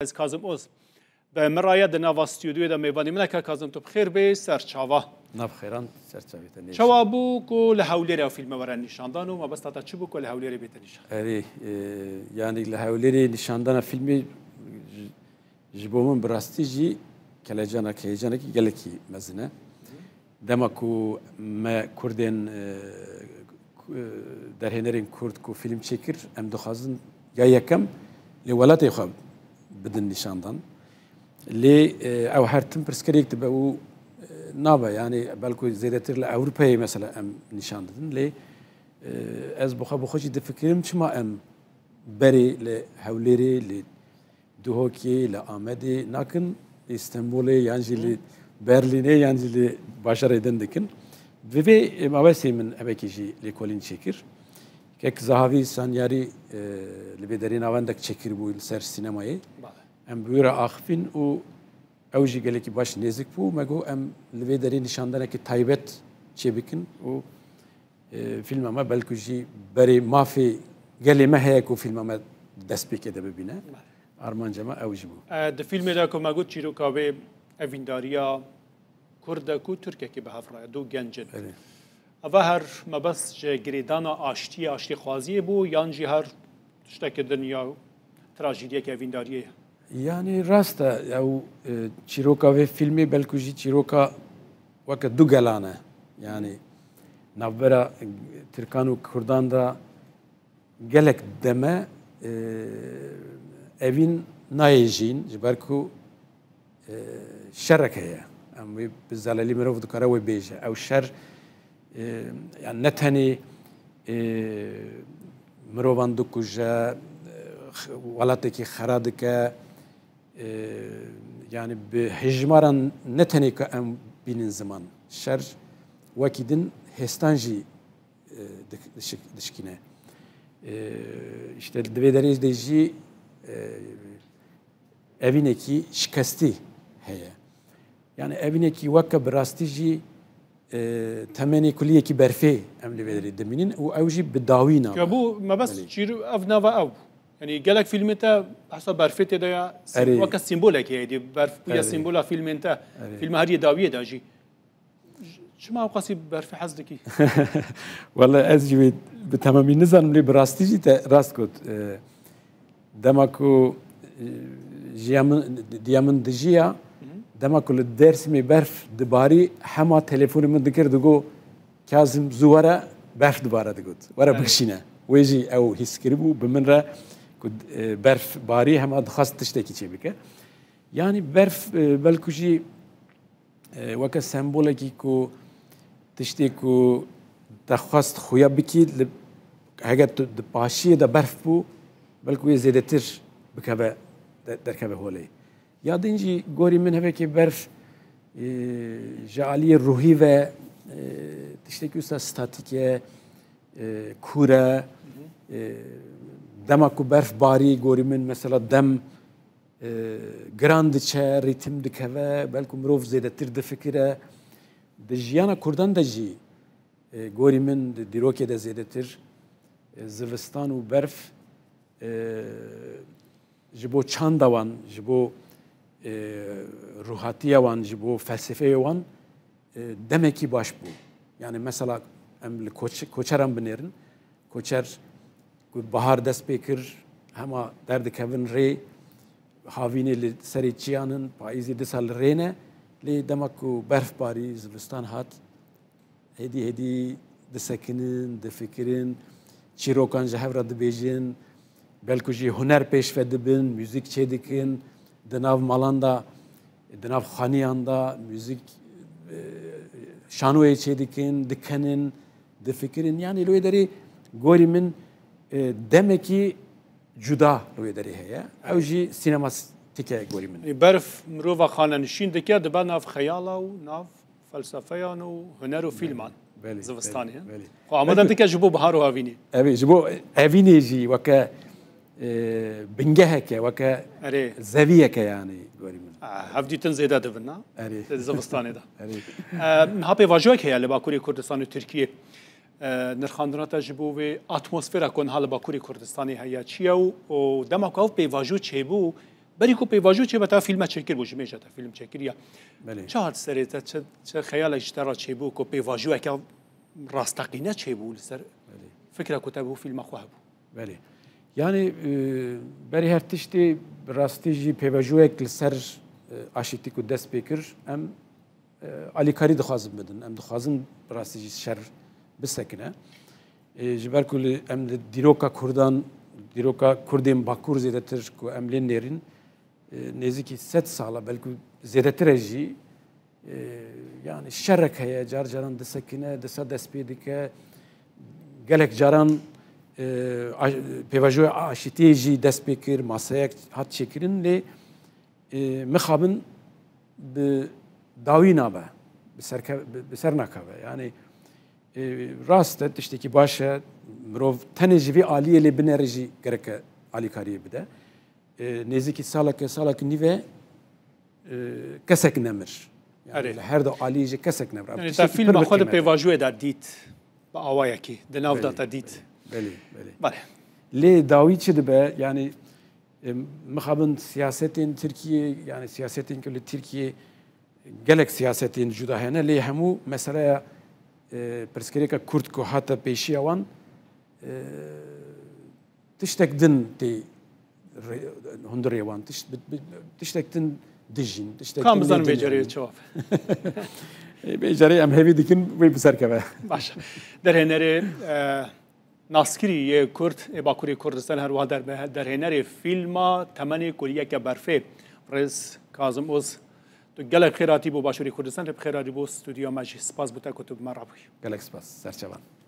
از کازم اوز به مرایه دنوا استودیو دا میوانی منک کازم تو بخیر به سرچاوا نبخیران سرچاوی تنیش شوابو کل حولیره فیلم ورن نشاندان و ما بس تا چی بو کل حولیره بیتنیش اری یعنی لحولیری نشاندن فیلمی جبومن براستی جی کلاجانا کی گلکی مزنه دمکو ما کردن در هنرین کرد کو فیلم چکر ام دخوازن یا یکم لولاتی خواب بدن نشاندن لی او هر تم پرسکریک تبع او نابه يعني بالكو زيادة لأوروبا مثلا ام نشاندن لی از بخوشی دفکرم چما ام بری لهوليري لدوهوكي لآمدي ناكن استنبولي يعني لبرليني يعني لباشر دندكن في مواسم من أبيكيجي لكولين شكر كك زهاوي سانياري لبدرين عندك شكر بو سر سينماي ام بيورا آخفين و اوجي قالك باش نزك بو ماجو ام لبدرين نشاندنا كي تايبت شبكن و فيلم ما بالكوجي بري ما في قال لي ما هيك وفيلم ما دسبي كده ببينه ارمان جما اوجي بو ده فيلم ده كما قلت شيرو كابي افينداريا كرد كو تركيا كي بهفرا دو جنجن هر ما بس جريدانا اشتي خوازي بو يانجي هر تشتك الدنيا تراجيديا كافينداريا يعني راستا او تشيروكا في فيلمي بالكوجي تشيروكا وقت دو جلانا يعني نبرا تركانو كردان دا جلك دما evin nayjin جبركو شرك هي ام بالزلالي مرو ذكره وبيجه او شر يعني نتني مروان دكوجا ولاتكي خرادك يعني بهجمارا نتني كأم بين زمان شر وكيدن هستانجي دشكينه işte devederiniz deji evineki şikasti heye yani evineki vakka brastici temeni kulliye ki berfe emli vederi deminin o evji bedawina ya bu ma bas çiru avna ve av yani gelek filmte hasa berfete de ya vakka sembolek heydi berf bu ya sembola filmente film hadiye daviye daji شما قاسي برفي حزدكي والله أزجي بتمامي نزل لي براستيجي راست كنت دمكو ديامن دجيا دمكو الدرس مي برف دباري حما تليفون من ذكر دقو كازم زوارة برف دبارة دقوت ورا بخشينا ويجي أو هيسكربو بمنرا كنت برف باري حما دخست تشتكي شيء يعني برف بالكوجي وكا سمبولكي كو تشتكو تخواست خويا بكي حاجات باشيه دا برف بو بلكو زيادتر بكبا دركبه هولي يا دينجي غوري من هبكي برف جعلي الروحي و تشتكو ستاتيكيه كوره دمكو برف باري غوري من مثلا دم جراند تشا ريتم دكبا بلكو مروف زيادتر دفكره دجيانا كردان دجي غوري من ديروكي دا زيادتر زفستان و برف جبو چاندا وان جبو روحاتيا وان جبو فلسفه وان دمكي باش بو يعني مثلا ام كوچران بنيرن كوچر بهار دست بكر هما درد كevin ري هاويني لسري چيانن پايزي دسال رينه لي دمكو برف باري زفستان هات هدي دسكنن دفكرن چيروكان جهور دبيجن بلكو جي هنر پیش فدبن موزيك چيدكن دناف مالاندا دناف خانياندا موزيك شانوي چيدكن دكنن دفكرن يعني لو يدري غوري من دمكي جدا لو يدري هي او جي سينما تكا غوري من برف مروفا خانه نشين دكيا دبا ناف خيالا و ناف فلسفيان و هنر و فيلمان زفستاني خو عمدن دكا جبو بهارو هافيني ابي جبو هافيني جي وكا بنجهك وكا زاويك يعني غوري من هفدي تنزيدا دبنا زفستاني دا هابي واجوك هي اللي باكوري كردستان و تركيا نرخاندنا تجربه و اتمسفر کن حال باکوری کردستانی هیا چیه و دماغ به واجود چه بو بری کو پیواژو چه بتا فیلم چکر بوجی میشه تا فیلم چکریه بله چه هات سریت چه خیال اشترا چه بو کو پیواژو که راستقینه چه بو سر فکره کتابو فیلم خواه بو بله yani beri her tiştê rastî jî pêvajoyek li ser aşîtî ku dest pê kir em alîkarî dixwazin bidin em dixwazin rastî jî şer bisekine ji ber ku em li dîroka Kurdan dîroka Kurdên Bakur zêdetir ku em lê nêrin nêzîkî 7 sala belkû zêdetir jî yani şerek heye car caran disekine disa dest pê dike gelek caran pêvajoya aşîtiyê jî dest pê kir masayek hat çêkirin lê mixabin bi dawî nabe bi ser nakeve yani rast e tiştekî baş e mirov tenê ji vê aliyê lê binêre jî gereke alîkariyê bide nêzîkî salekî nîv e kesek nemir yani her da aliyê jî kesek nemir yani ta filma xwe di pêvajoyê de dît bi awayekî di nav da te dît بله بله لی داوی چه دبه یعنی مخابن سیاستین ترکیه یعنی سیاستین که ترکیه گلک سیاستین جدا هنه لی همو مثلا پرسکری که کرد کو حتی پیشی آوان تشتک دن تی هندری آوان تشتک دن دژین کام بزن بیجاری چوب بیجاری ام هیوی دیکن وی بسر که باشه در هنری ناسکری کرد باکوری کردستان هر وادر در هنر فیلم تمنی کوریه که برفه رئیس کاظم اوز تو گلک خیراتی بو باشوری کردستان خیراتی بو استودیو ماجی سپاس بوده کتب مرابی گلک سپاس سرچوان